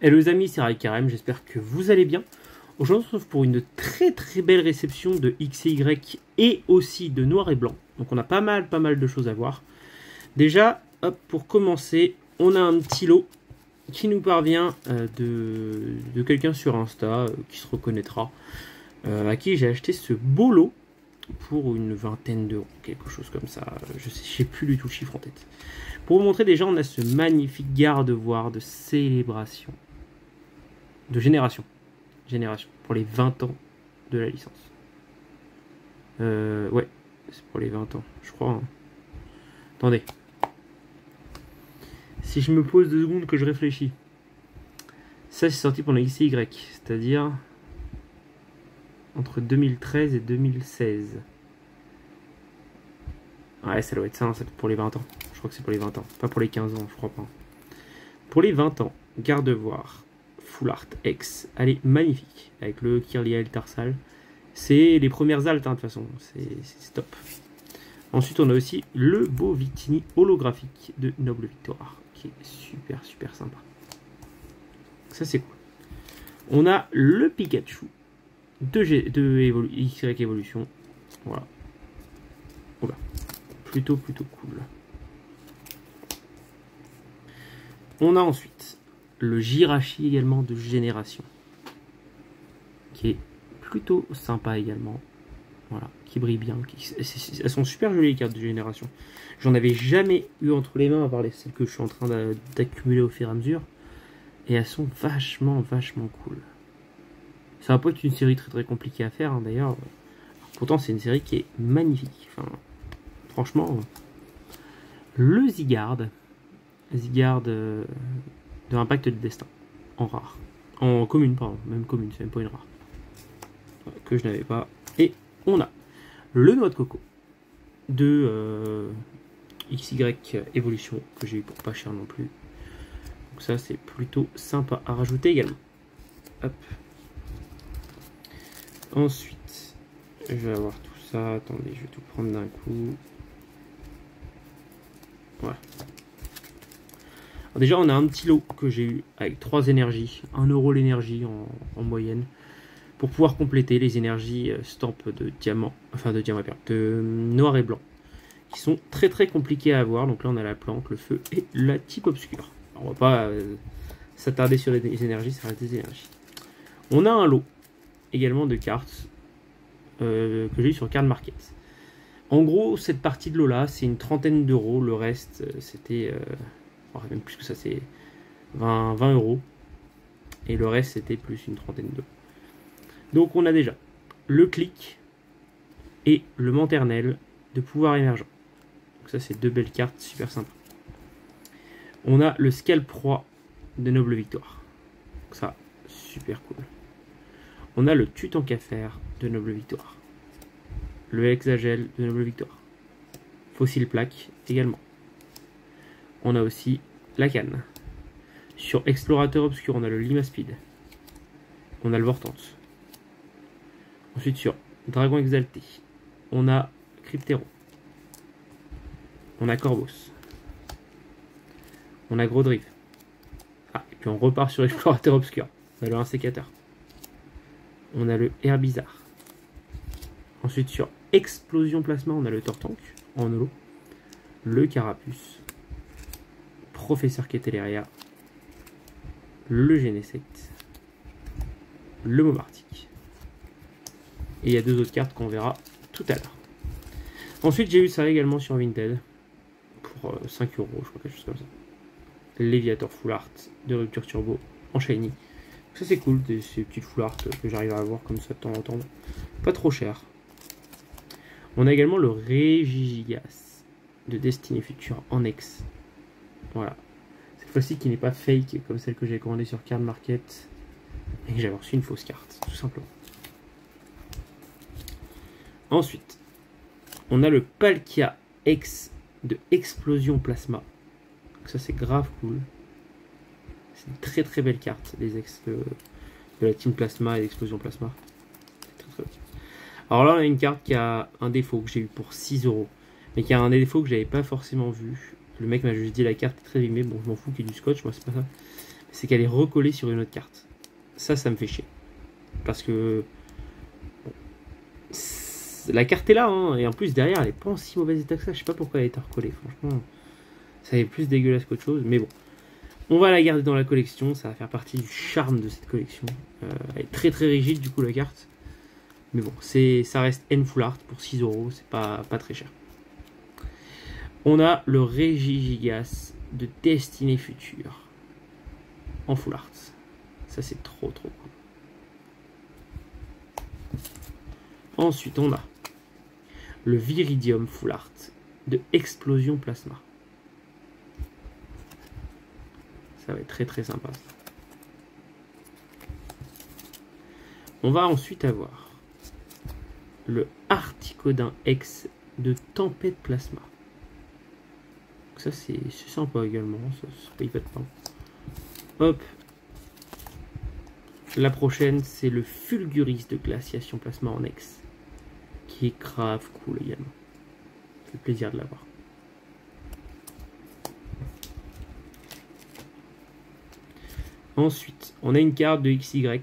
Hello les amis, c'est Raikarem, j'espère que vous allez bien. Aujourd'hui on se retrouve pour une très belle réception de X et Y et aussi de noir et blanc. Donc on a pas mal de choses à voir. Déjà, hop, pour commencer, on a un petit lot qui nous parvient de quelqu'un sur Insta qui se reconnaîtra, à qui j'ai acheté ce beau lot pour une vingtaine d'euros, quelque chose comme ça. Je sais plus du tout le chiffre en tête. Pour vous montrer déjà, on a ce magnifique garde-voir de célébration. De génération, pour les 20 ans de la licence. Ouais, c'est pour les 20 ans, je crois. Hein. Attendez. Si je me pose 2 secondes que je réfléchis. Ça, c'est sorti pour le XY, c'est-à-dire entre 2013 et 2016. Ouais, ça doit être ça, hein, c'est pour les 20 ans. Je crois que c'est pour les 20 ans, pas pour les 15 ans, je crois pas. Pour les 20 ans, garde-voir. Full Art X, elle est magnifique avec le Kirliel Tarsal. C'est les premières altes, hein, de toute façon, c'est top. Ensuite, on a aussi le beau Victini holographique de Noble Victoire qui est super sympa. Ça, c'est cool. On a le Pikachu de XY Evolution. Voilà. Voilà. Plutôt cool. On a ensuite le Jirachi également de génération, qui est plutôt sympa également, voilà, qui brille bien, elles sont super jolies les cartes de génération. J'en avais jamais eu entre les mains à part celles que je suis en train d'accumuler au fur et à mesure, et elles sont vachement cool. Ça va pas être une série très compliquée à faire, hein, d'ailleurs. Pourtant c'est une série qui est magnifique. Enfin, franchement, le Zygarde de Impact de Destin, en rare. En commune, pardon, même commune, c'est même pas une rare. Que je n'avais pas. Et on a le Noix de Coco de XY Evolution, que j'ai eu pour pas cher non plus. Donc ça, c'est plutôt sympa à rajouter également. Hop. Ensuite, je vais avoir tout ça. Attendez, je vais tout prendre d'un coup. Voilà. Alors déjà, on a un petit lot que j'ai eu avec 3 énergies, 1 € l'énergie en moyenne, pour pouvoir compléter les énergies stamp de diamant, de noir et blanc, qui sont très compliquées à avoir. Donc là, on a la plante, le feu et la type obscure. Alors, on va pas s'attarder sur les énergies, ça reste des énergies. On a un lot également de cartes que j'ai eu sur Card Market. En gros, cette partie de lot là, c'est une trentaine d'euros. Le reste, c'était... même plus que ça, c'est 20 €. Et le reste, c'était plus une trentaine d'euros. Donc, on a déjà le clic et le maternel de pouvoir émergent. Donc, ça, c'est 2 belles cartes super sympas. On a le Scalp Roi de Noble Victoire. Donc, ça, super cool. On a le Tutankafer de Noble Victoire. Le Hexagel de Noble Victoire. Fossile Plaque également. On a aussi la canne. Sur Explorateur Obscur, on a le Limaspeed. On a le Vortante. Ensuite, sur Dragon Exalté, on a Cryptéron. On a Corvos. On a Grodrive. Ah, et puis on repart sur Explorateur Obscur. On a le Insécateur. On a le Herbizarre. Ensuite, sur Explosion Plasma, on a le Tortank en holo. Le Carapuce. Professeur Keteleria, le Genesect, le Momartic. Et il y a 2 autres cartes qu'on verra tout à l'heure. Ensuite, j'ai eu ça également sur Vinted pour 5 €, je crois, quelque chose comme ça. Léviator Full Art de Rupture Turbo en Shiny. Ça, c'est cool, ces petites Full Art que j'arrive à avoir comme ça de temps en temps. Pas trop cher. On a également le Regigigas de Destiny Future en X. Voilà. Cette fois-ci qui n'est pas fake comme celle que j'ai commandée sur Card Market. Et j'avais reçu une fausse carte, tout simplement. Ensuite, on a le Palkia X de Explosion Plasma. Donc ça, c'est grave cool. C'est une très belle carte, les ex de la Team Plasma et d'Explosion Plasma. Très bien. Alors là, on a une carte qui a un défaut que j'ai eu pour 6 €. Mais qui a un défaut que j'avais pas forcément vu. Le mec m'a juste dit la carte est très abîmée. Bon, je m'en fous qu'il y ait du scotch, moi c'est pas ça. c'est qu'elle est recollée sur une autre carte. Ça me fait chier. Parce que la carte est là, hein, et en plus derrière elle est pas en si mauvais état que ça. Je sais pas pourquoi elle a été recollée, franchement. Ça est plus dégueulasse qu'autre chose, mais bon. On va la garder dans la collection, ça va faire partie du charme de cette collection. Elle est très rigide du coup la carte. Mais bon, ça reste N Full Art pour 6 €, c'est pas très cher. On a le Regigigas de Destinée Future en Full Art. Ça c'est trop cool. Ensuite on a le Viridium Full Art de Explosion Plasma. Ça va être très sympa. On va ensuite avoir le Articodin X de Tempête Plasma. Donc ça c'est sympa également, ça paye pas de pain. Hop. La prochaine c'est le Fulguris de Glaciation Plasma en X. Qui est grave cool également. Ça fait plaisir de l'avoir. Ensuite, on a une carte de XY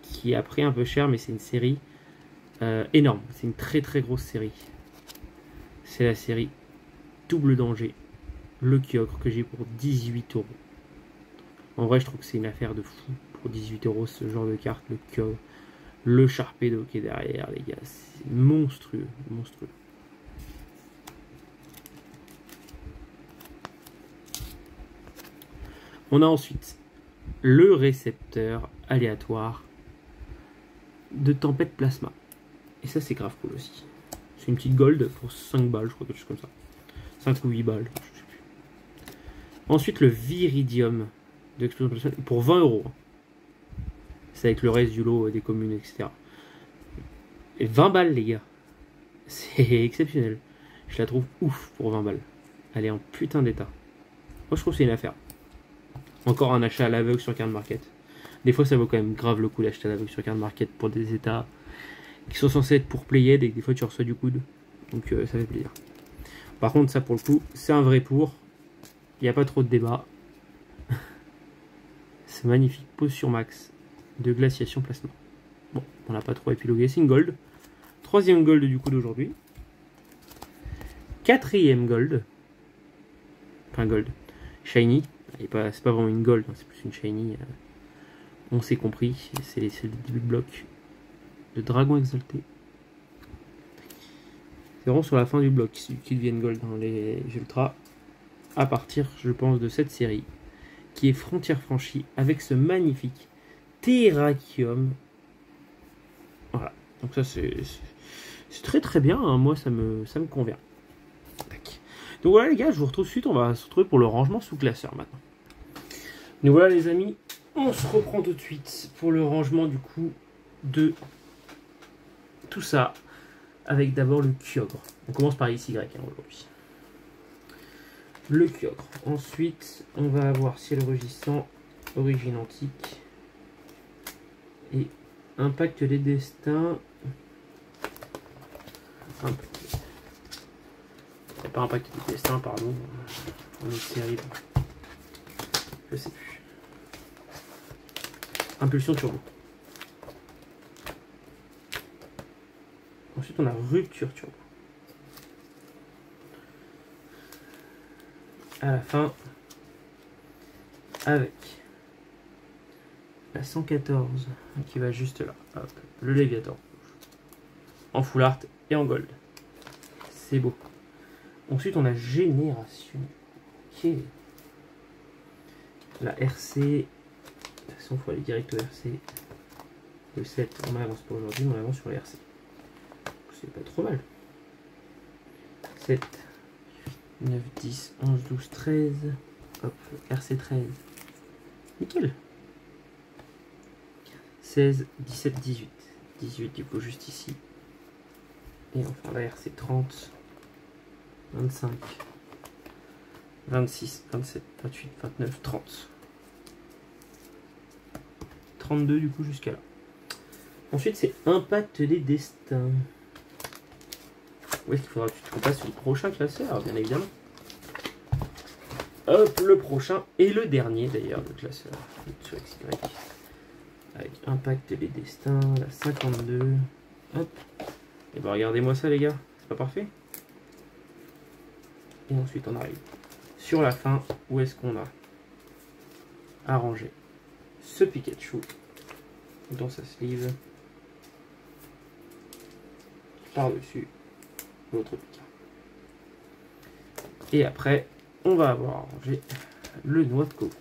qui a pris un peu cher, mais c'est une série énorme. C'est une très grosse série. C'est la série Double Danger, le Kyogre, que j'ai pour 18 €. En vrai, je trouve que c'est une affaire de fou. Pour 18 € ce genre de carte, le Kyogre, le Sharpedo qui est derrière, les gars. C'est monstrueux. On a ensuite le récepteur aléatoire de Tempête Plasma. Et ça, c'est grave cool aussi. C'est une petite gold pour 5 balles, je crois, quelque chose comme ça. 5 ou 8 balles, je sais plus. Ensuite, le Viridium de Explosion Plasma pour 20 €. C'est avec le reste du lot des communes, etc. Et 20 balles, les gars. C'est exceptionnel. Je la trouve ouf pour 20 balles. Elle est en putain d'état. Moi, je trouve que c'est une affaire. Encore un achat à l'aveugle sur Card Market. Des fois, ça vaut quand même grave le coup d'acheter à l'aveugle sur Card Market pour des états qui sont censés être pour played et que des fois tu reçois du coude. Donc ça fait plaisir. Par contre, ça pour le coup, c'est un vrai pour. Il n'y a pas trop de débat. C'est magnifique. Pose sur max de Glaciation Plasma. Bon, on n'a pas trop épilogué. C'est une gold. 3e gold du coup d'aujourd'hui. 4e gold. Enfin gold. Shiny. C'est pas vraiment une gold, hein, c'est plus une shiny. On s'est compris. C'est le début de bloc de Dragon Exalté. C'est vraiment sur la fin du bloc qui deviennent gold dans les ultras. À partir, je pense, de cette série qui est Frontière Franchie avec ce magnifique Terrakium. Voilà. Donc ça c'est très bien. Hein. Moi ça me convient. Tac. Donc voilà les gars, je vous retrouve tout de suite. On va se retrouver pour le rangement sous classeur maintenant. Donc voilà les amis, on se reprend tout de suite pour le rangement du coup de tout ça. Avec d'abord le Kyogre. On commence par XY hein, aujourd'hui. Le Kyogre. Ensuite, on va avoir Ciel Rugissant, Origine Antique et Impact des Destins. Pas Impact des Destins, pardon. On est terrible. Je sais plus. Impulsion Turbo. Ensuite, on a Rupture Turbo. À la fin, avec la 114 qui va juste là. Hop, le Léviathan en full art et en gold. C'est beau. Ensuite, on a Génération. Ok. La RC. De toute façon, il faut aller direct au RC. Le 7, on avance pas aujourd'hui, mais on avance sur les RC. C'est pas trop mal. 7, 9, 10, 11, 12, 13. Hop, RC 13. Nickel. 16, 17, 18. 18 du coup juste ici. Et enfin la RC 30, 25, 26, 27, 28, 29, 30. 32 du coup jusqu'à là. Ensuite c'est Impact des Destins. Où est-ce qu'il faudra que tu te repasses sur le prochain classeur, bien évidemment. Hop, le prochain et le dernier d'ailleurs, le classeur sur XY. Avec Impact les destins, la 52. Hop. Et ben regardez-moi ça les gars, c'est pas parfait. Et ensuite on arrive sur la fin, où est-ce qu'on a arrangé ce Pikachu dans sa sleeve. Par-dessus l'autre Pika. Et après, on va avoir arrangé le noix de coco.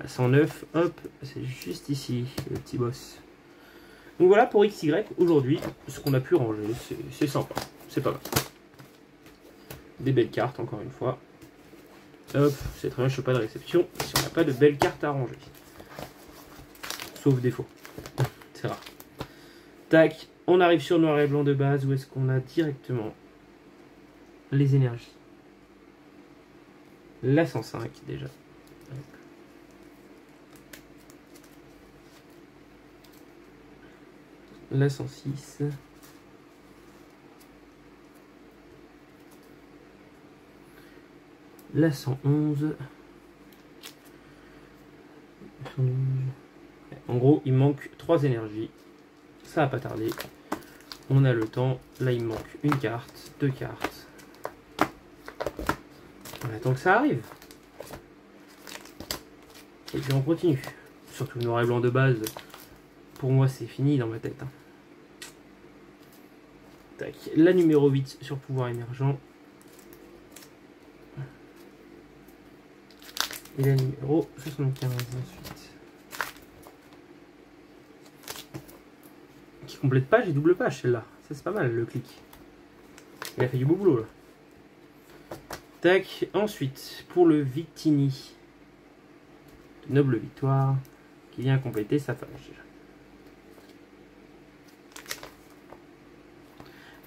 La 109, hop, c'est juste ici, le petit boss. Donc voilà pour XY, aujourd'hui, ce qu'on a pu ranger, c'est sympa, c'est pas mal. Des belles cartes, encore une fois. Hop, c'est très bien, je fais pas de réception si on n'a pas de belles cartes à ranger. Sauf défaut, c'est rare. Tac, on arrive sur noir et blanc de base, où est-ce qu'on a directement les énergies. La 105 déjà. Hop. La 106. La 111. En gros, il manque 3 énergies. Ça va pas tarder. On a le temps. Là, il me manque une carte, 2 cartes. On attend que ça arrive. Et puis on continue. Surtout le noir et blanc de base. Pour moi, c'est fini dans ma tête. Hein. Tac. La numéro 8 sur pouvoir émergent. Et la numéro 75 ensuite. Qui complète page et double page celle-là. Ça c'est pas mal le clic. Il a fait du beau boulot là. Tac. Ensuite, pour le Victini. Noble victoire. Qui vient compléter sa page.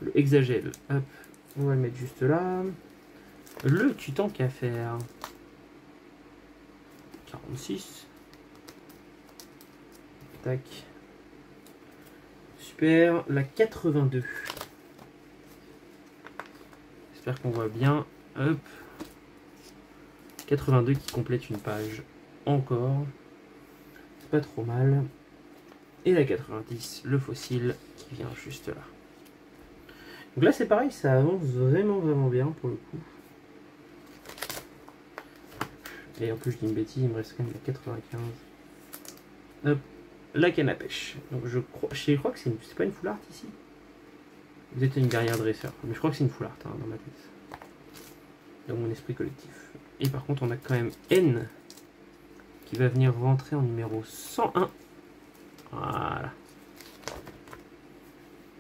Le hexagel. Hop. On va le mettre juste là. Le tu tant qu'à faire. 46. Tac. Super. La 82. J'espère qu'on voit bien. Hop. 82 qui complète une page. Encore. C'est pas trop mal. Et la 90, le fossile qui vient juste là. Donc là c'est pareil, ça avance vraiment bien pour le coup. Et en plus je dis une bêtise, il me reste quand même la 95. Hop, la canne à pêche. Donc je crois que c'est pas une full art ici. Vous êtes une guerrière dresseur, mais je crois que c'est une full art hein, dans ma tête. Dans mon esprit collectif. Et par contre on a quand même N qui va venir rentrer en numéro 101. Voilà.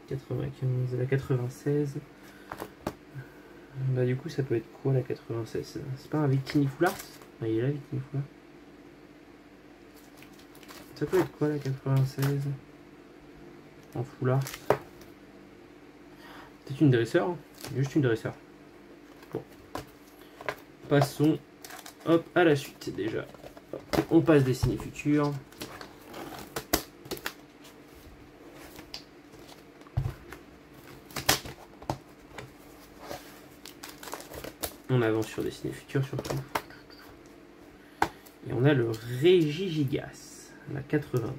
95, la 96. Bah du coup ça peut être quoi la 96? C'est pas un Victini full art? Ah, il est là Victini full art. Ça peut être quoi la 96 en full art? C'est une dresseur, hein. Juste une dresseur. Bon. Passons hop à la suite déjà. On passe Destinée Future. On avance sur Destinée Future surtout. Et on a le Régigigas, la 82.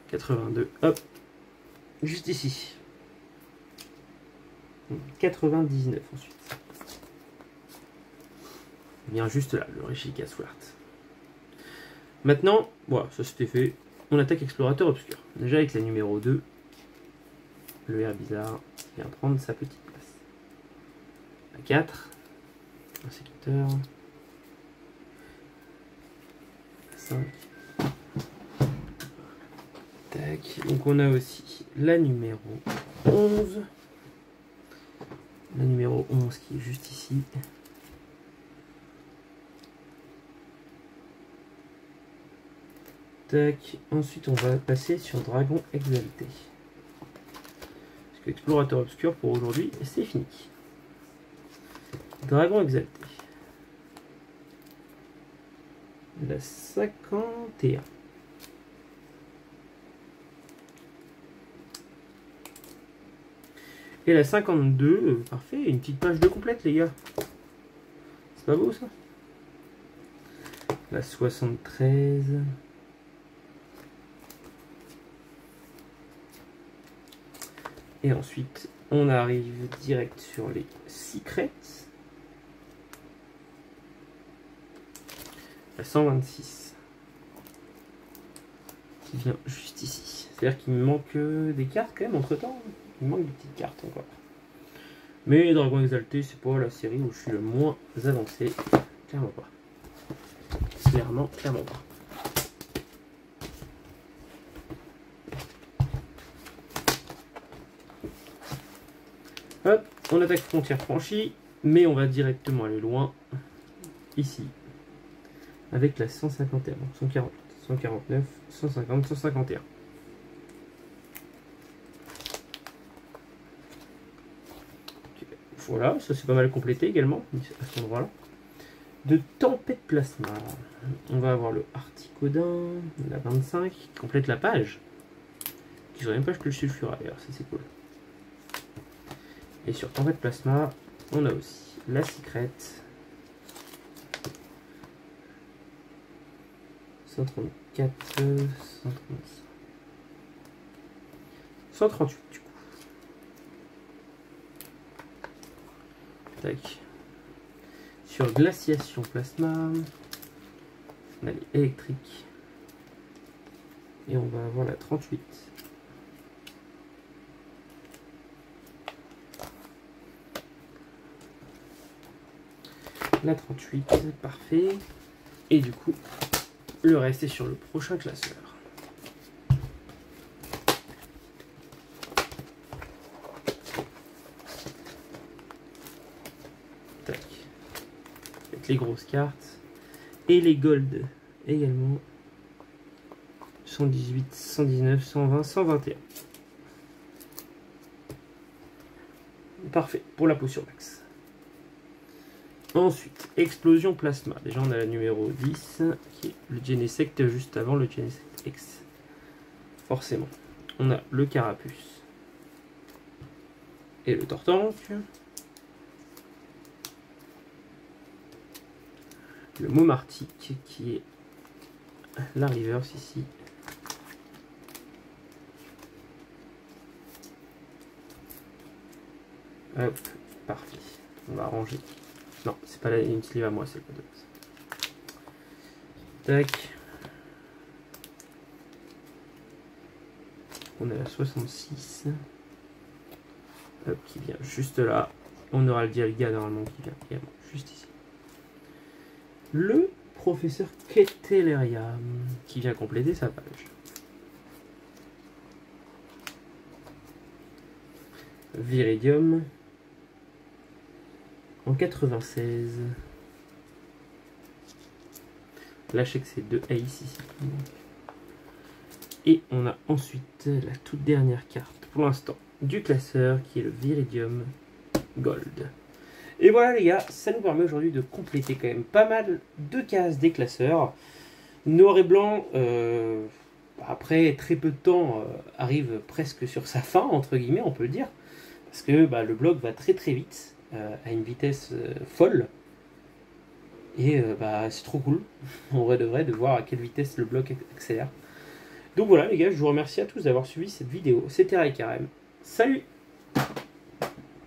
82, hop, juste ici. 99 ensuite. Bien juste là, le Régigigas Swart. Maintenant, voilà, ça c'était fait. On attaque Explorateur Obscur. Déjà avec la numéro 2, le Herbizarre vient prendre sa petite place. La 4, un sécuteur. 5. Tac. Donc on a aussi la numéro 11. La numéro 11 qui est juste ici. Tac. Ensuite on va passer sur Dragon Exalté. Parce que Explorateur Obscur pour aujourd'hui c'est fini. Dragon Exalté. La 51. Et la 52, parfait, une petite page de complète les gars. C'est pas beau ça? La 73. Et ensuite, on arrive direct sur les secrets. La 126. Qui vient juste ici. C'est-à-dire qu'il me manque des cartes quand même entre temps. Il me manque des petites cartes encore. Mais Dragon Exalté, c'est pas la série où je suis le moins avancé. Clairement pas. Clairement pas. Hop, on attaque frontière franchie, mais on va directement aller loin, ici, avec la 151, 148, 149, 150, 151. Okay. Voilà, ça c'est pas mal complété également, à cet endroit-là. De tempête plasma, on va avoir le Articodin, la 25, qui complète la page. Qui serait une page que le sulfura d'ailleurs, ça c'est cool. Et sur tempête plasma, on a aussi la secret. 134, 135, 138 du coup. Tac. Sur glaciation plasma, on a les électriques. Et on va avoir la 38. La 38, parfait. Et du coup, le reste est sur le prochain classeur. Tac. Avec les grosses cartes. Et les gold également. 118, 119, 120, 121. Parfait, pour la potion max. Ensuite, explosion plasma. Déjà, on a la numéro 10, qui est le Genesect juste avant le Genesect X. Forcément. On a le Carapuce. Et le Tortank. Le Momartic, qui est la reverse ici. Hop, parfait. On va ranger. Non, c'est pas une sleeve à moi, c'est le de base. Tac. On a la 66. Hop, qui vient juste là. On aura le Dialga normalement qui vient également juste ici. Le professeur Keteleria qui vient compléter sa page. Viridium. En 96. Lâchez que c'est 2 Ace ici. Et on a ensuite la toute dernière carte pour l'instant du classeur qui est le Viridium Gold. Et voilà les gars, ça nous permet aujourd'hui de compléter quand même pas mal de cases des classeurs. Noir et blanc, après très peu de temps, arrive presque sur sa fin, entre guillemets, on peut le dire. Parce que le bloc va très très vite, à une vitesse folle. Et c'est trop cool, en vrai de vrai, de voir à quelle vitesse le bloc accélère. Donc voilà les gars, je vous remercie à tous d'avoir suivi cette vidéo. C'était Raikarem. Salut!